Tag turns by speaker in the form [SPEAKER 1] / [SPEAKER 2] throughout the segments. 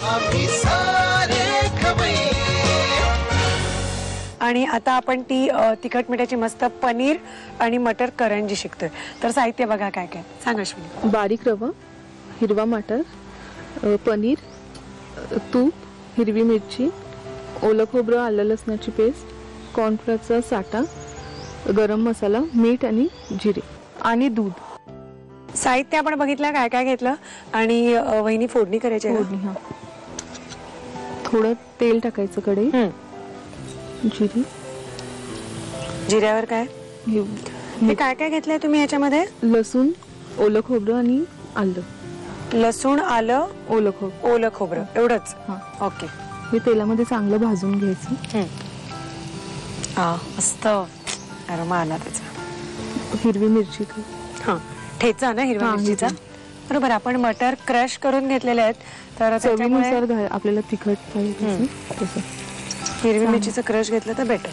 [SPEAKER 1] आम्ही सारे खवय्ये.
[SPEAKER 2] आणि आता आपण ती तिखट मिठाची मस्त पनीर आणि मटर करंजी शिकतोय. तर साहित्य बघा काय काय सांग अश्विनी.
[SPEAKER 3] बारीक रवा, हिरवा मटर, पनीर, तूप, हिरवी मिरची, ओलं खोबरं, आलं लसणाची पेस्ट, कॉर्नफ्लोअरचा साठा, गरम मसाला, मीठ आणि जिरे आणि दूध.
[SPEAKER 2] साहित्य आपण बघितलं काय काय घेतलं आणि वहिनी फोडणी करायची आहे.
[SPEAKER 3] फोडणी, हा. थोडं तेल टाकायचं कढई, जिरे,
[SPEAKER 2] जिऱ्यावर काय हे काय काय घेतलंय तुम्ही याच्यामध्ये.
[SPEAKER 3] लसूण, ओलं खोबरं आणि आलं.
[SPEAKER 2] लसूण, आलं, ओलं खोबरं एवढंच.
[SPEAKER 3] हा.
[SPEAKER 2] ओके.
[SPEAKER 3] हे तेलामध्ये चांगलं भाजून घ्यायचं.
[SPEAKER 2] मस्त अरोमा आला त्याचा.
[SPEAKER 3] हिरवी मिरची,
[SPEAKER 2] हा ठेचा ना हिरव्या मिरचीचा. बरोबर. आपण मटर क्रश करून घेतलेले आहेत तर
[SPEAKER 3] चवीनुसार आपल्याला तिखट पाहिजे तसं.
[SPEAKER 2] हिरवी मिरचीचं क्रश घेतलं तर बेटर.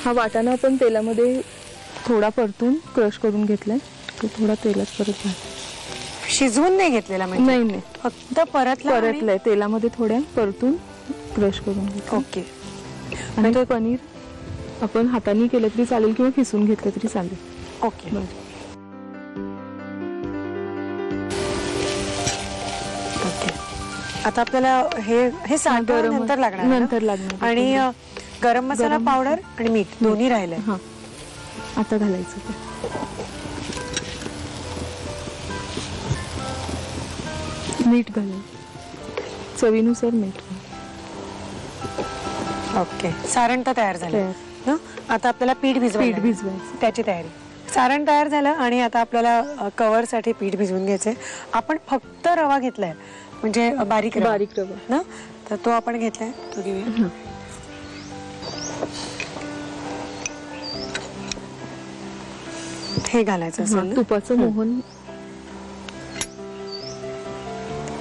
[SPEAKER 3] हा वाटाणा आपण तेलामध्ये थोडा परतून क्रश करून घेतलाय. तो थोडा तेलात परत
[SPEAKER 2] शिजवून नाही घेतलेला म्हणजे.
[SPEAKER 3] नाही
[SPEAKER 2] फक्त परतलाय
[SPEAKER 3] तेलामध्ये थोड्या परतून क्रश करून घेतलं.
[SPEAKER 2] ओके.
[SPEAKER 3] आणि तो पनीर आपण हाताने केलं तरी चालेल किंवा किसून घेतलं तरी चालेल.
[SPEAKER 2] ओके. ओके. आता आपल्याला हे साठं नंतर लागणार आणि गरम मसाला पावडर आणि मीठ दोन्ही राहिलंय.
[SPEAKER 3] हा आता घालायचं ते. मीठ घालायचं चवीनुसार मीठ.
[SPEAKER 2] ओके. सारण तर तयार झालं ना. आता आपल्याला पीठ भिजवायचं त्याची तयारी. सारण तयार झालं आणि आता आपल्याला कव्हर साठी पीठ भिजवून घ्यायचंय. आपण फक्त रवा घेतलाय म्हणजे बारीक रवा ना. तर तो आपण घेतलाय तो घेऊया. हे घालायचं असेल
[SPEAKER 3] तुपाचं मोहन,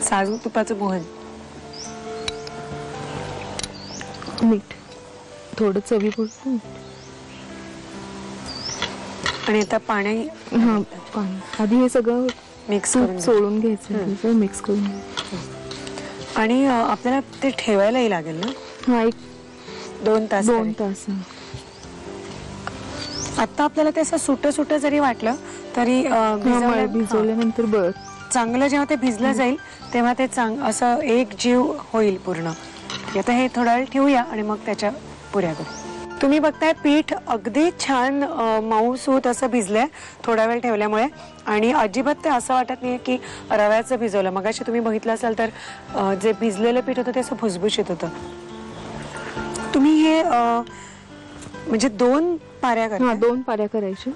[SPEAKER 2] साजूक तुपाचं मोहन,
[SPEAKER 3] मीठ थोडं चवीपुरतं
[SPEAKER 2] आणि आता पाणी.
[SPEAKER 3] आधी हे सगळं
[SPEAKER 2] मिक्स करून
[SPEAKER 3] सोडून घ्यायचं. मिक्स करून
[SPEAKER 2] आणि आपल्याला ते ठेवायलाही लागेल ना.
[SPEAKER 3] हा
[SPEAKER 2] 2 तास.
[SPEAKER 3] 2 तास.
[SPEAKER 2] आता आपल्याला ते असं सुट जरी वाटलं तरी
[SPEAKER 3] भिजवल्यानंतर
[SPEAKER 2] चांगलं जेव्हा ते भिजलं जाईल तेव्हा ते असं एक जीव होईल पूर्ण. आता हे थोडा वेळ ठेवूया आणि मग त्याच्या पुऱ्या करू. तुम्ही बघताय पीठ अगदी छान मऊसूत असं भिजलंय थोडा वेळ ठेवल्यामुळे. आणि अजिबात ते असं वाटत नाही की रव्याचं भिजवलं. मगाशी तुम्ही बघितलं असाल तर जे भिजलेलं पीठ होतं ते असं भुसभुशीत होतं. तुम्ही हे म्हणजे 2 पाऱ्या करा.
[SPEAKER 3] 2 पाऱ्या करायच्या.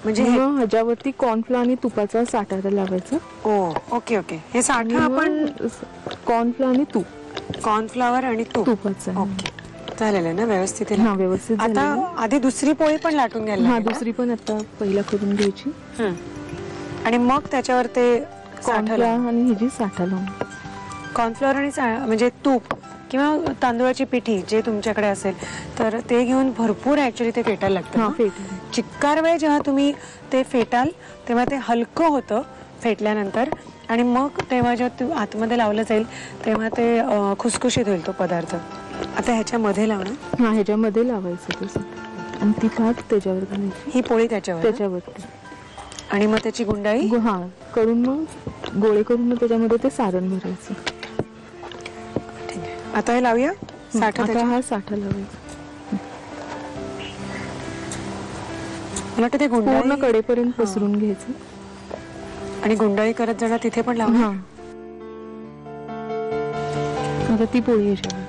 [SPEAKER 2] म्हणजे
[SPEAKER 3] ह्याच्यावरती कॉर्नफ्लोअर आणि तुपाचा साठा लावायचा.
[SPEAKER 2] Okay okay. हे साठा आपण
[SPEAKER 3] कॉर्नफ्लोअर आणि तूप.
[SPEAKER 2] कॉर्नफ्लॉवर आणि तुपाचं. ओके. झालेलं आहे ना व्यवस्थित.
[SPEAKER 3] व्यवस्थित.
[SPEAKER 2] आता आधी दुसरी पोळी पण लाटून घ्यायला.
[SPEAKER 3] दुसरी पण आता पहिला करून घ्यायची
[SPEAKER 2] आणि मग त्याच्यावर ते
[SPEAKER 3] कॉर्नफ्लोअर आणि ह्याची साठा लावून.
[SPEAKER 2] कॉर्नफ्लॉवर आणि म्हणजे तूप किंवा तांदूळाची पिठी जे तुमच्याकडे असेल तर ते घेऊन भरपूर ऍक्च्युली ते फेटायला लागतं. चिक्कार वेळ जेव्हा तुम्ही ते फेटाल तेव्हा ते हलकं होतं फेटल्यानंतर आणि मग तेव्हा जेव्हा तू आतमध्ये लावलं जाईल तेव्हा ते खुसखुशीत होईल तो पदार्थ. आता ह्याच्यामध्ये लावणं.
[SPEAKER 3] ह्याच्यामध्ये लावायचं तसं आणि ती भात त्याच्यावर घालायची.
[SPEAKER 2] ही पोळी त्याच्यावरती आणि मग त्याची गुंडाळी
[SPEAKER 3] करून मग गोळे करून मग त्याच्यामध्ये ते सारण भरायचं.
[SPEAKER 2] आता हे लावूया साठा.
[SPEAKER 3] हा साठा लावायचा.
[SPEAKER 2] मला वाटतं ते
[SPEAKER 3] पूर्ण कडेपर्यंत पसरून घ्यायचं
[SPEAKER 2] आणि गुंडाळी करत जाणार तिथे पण लावू.
[SPEAKER 3] आता ती पोळी याच्यावर.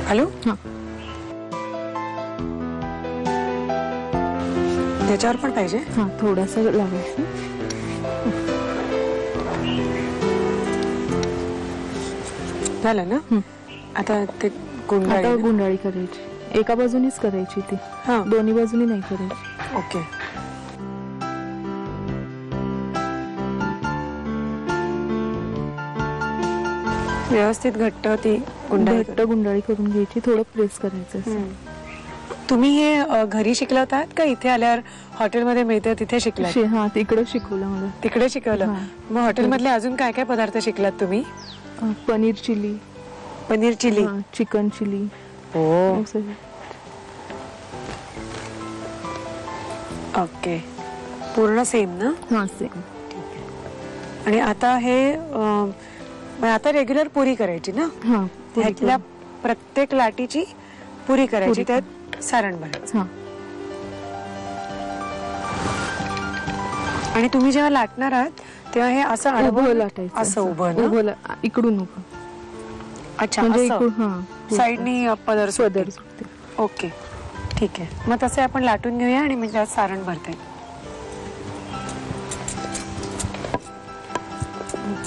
[SPEAKER 2] हॅलो. त्याच्यावर पण पाहिजे.
[SPEAKER 3] थोडासा लावायचं.
[SPEAKER 2] झालं ना. आता ते
[SPEAKER 3] गुंडाळी करायची. एका बाजूनीच करायची ती. दोन्ही बाजूनी नाही करायची.
[SPEAKER 2] ओके. व्यवस्थित घट्ट ती गुंडाळी
[SPEAKER 3] करून घ्यायची. थोडं प्रेस करायचं.
[SPEAKER 2] तुम्ही हे घरी शिकला होतात का इथे आल्यावर हॉटेलमध्ये मिळतं तिथे शिकलात?
[SPEAKER 3] हा तिकडं शिकवलं मला.
[SPEAKER 2] तिकडे शिकवलं.
[SPEAKER 3] हा.
[SPEAKER 2] मग हॉटेलमधले अजून काय काय पदार्थ शिकलात तुम्ही?
[SPEAKER 3] Paneer chilli,
[SPEAKER 2] paneer chilli,
[SPEAKER 3] chicken chilli.
[SPEAKER 2] हो
[SPEAKER 3] असं.
[SPEAKER 2] ओके. पूर्ण सेम ना?
[SPEAKER 3] हा सेम.
[SPEAKER 2] आणि आता हे आता रेग्युलर पुरी करायची ना?
[SPEAKER 3] हा
[SPEAKER 2] ह्यातल्या प्रत्येक लाटीची पुरी करायची, त्यात सारण भरायचं.
[SPEAKER 3] हा.
[SPEAKER 2] आणि तुम्ही जेव्हा लाटणार आहात तेव्हा हे असं
[SPEAKER 3] उभं
[SPEAKER 2] आडवं
[SPEAKER 3] लाटायचं.
[SPEAKER 2] असं उभं ना?
[SPEAKER 3] उभं इकडून उभं.
[SPEAKER 2] अच्छा,
[SPEAKER 3] म्हणजे
[SPEAKER 2] असं.
[SPEAKER 3] इकडून हा
[SPEAKER 2] साईडनी पदर
[SPEAKER 3] पदर
[SPEAKER 2] सुटते.
[SPEAKER 3] सुटते.
[SPEAKER 2] ओके, ठीक आहे. मग तसे आपण लाटून घेऊया आणि म्हणजे त्यात सारण भरता येईल.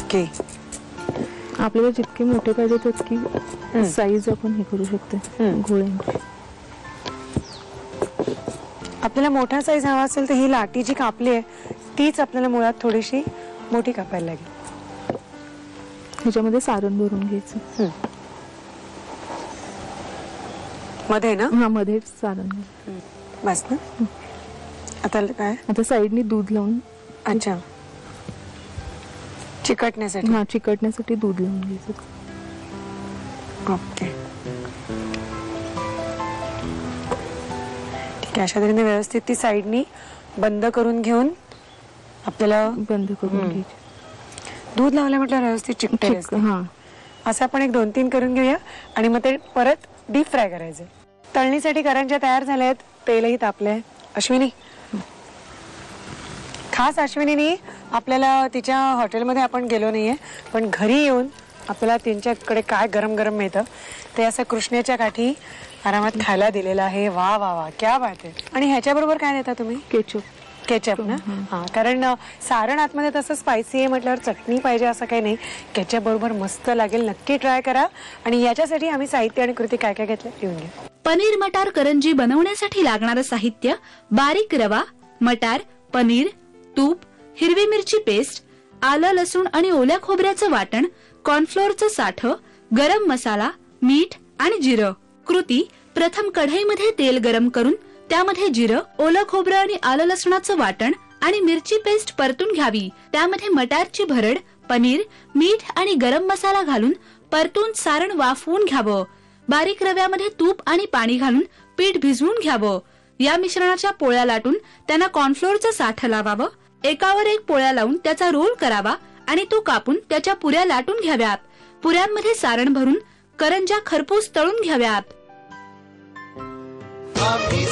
[SPEAKER 2] ओके.
[SPEAKER 3] आपल्याला जितके मोठे पाहिजे तितकी साईज आपण हे करू शकतो गोळ्यांची.
[SPEAKER 2] आपल्याला मोठा साईज हवा असेल तर ही लाटी जी कापली आहे तीच आपल्याला मुळात थोडीशी मोठी कापायला लागेल.
[SPEAKER 3] ह्याच्यामध्ये सारण भरून घ्यायचं.
[SPEAKER 2] मध्ये ना?
[SPEAKER 3] हा मध्ये सारण.
[SPEAKER 2] बस ना? आता काय?
[SPEAKER 3] आता साईडनी दूध लावून.
[SPEAKER 2] अच्छा, चिकटण्यासाठी.
[SPEAKER 3] हा चिकटण्यासाठी दूध लावून घ्यायचं.
[SPEAKER 2] ओके, ठीक आहे. अशा तऱ्हेने व्यवस्थित ती साईडनी बंद करून घेऊन आपल्याला
[SPEAKER 3] बंद करून घ्यायची.
[SPEAKER 2] दूध लावलं म्हटलं व्यवस्थित चिकटेल.
[SPEAKER 3] हा
[SPEAKER 2] असं आपण एक 2-3 करून घेऊया आणि मग ते परत डीप फ्राय करायचे. तळणीसाठी करंज्या तयार झाल्या आहेत, तेलही तापलंय. अश्विनी, खास अश्विनीनी आपल्याला तिच्या हॉटेलमध्ये आपण गेलो नाहीये, पण घरी येऊन आपल्याला त्यांच्याकडे काय गरम गरम मिळतं ते असं कृष्णेच्या काठी आरामात खायला दिलेलं आहे. वा वा वा, क्या बात आहे. आणि ह्याच्याबरोबर काय देता तुम्ही?
[SPEAKER 3] केचप.
[SPEAKER 2] केचप ना? हा, कारण सारण आतमध्ये तसं स्पायसी आहे म्हटल्यावर चटणी पाहिजे असं काही नाही. केचप बरोबर मस्त लागेल. नक्की ट्राय करा. आणि याच्यासाठी आम्ही साहित्य आणि कृती काय काय घेतलं लिहून घ्या.
[SPEAKER 4] पनीर मटार करंजी बनवण्यासाठी लागणारं साहित्य: बारीक रवा, मटार, पनीर, तूप, हिरवी मिरची पेस्ट, आलं लसूण आणि ओल्या खोबऱ्याचं वाटण, कॉर्नफ्लोअरचं साठं, गरम मसाला, मीठ आणि जिरं. कृती: प्रथम कढईमध्ये तेल गरम करून त्यामध्ये जिरं, ओलं खोबरं आणि आलं लसणाचं वाटण आणि मिरची पेस्ट परतून घ्यावी. त्यामध्ये मटारची भरड, पनीर, मीठ आणि गरम मसाला घालून परतून सारण वाफवून घ्यावं. बारीक रव्यामध्ये तूप आणि पाणी घालून पीठ भिजवून घ्यावं. या मिश्रणाच्या पोळ्या लाटून त्यांना कॉर्नफ्लोअरचं साठं लावावं. एकावर एक पोळ्या लावून त्याचा रोल करावा आणि तो कापून त्याच्या पुऱ्या लाटून घ्याव्यात. पुऱ्यांमध्ये सारण भरून करंज्या खरपूस तळून घ्याव्यात.
[SPEAKER 1] आम्ही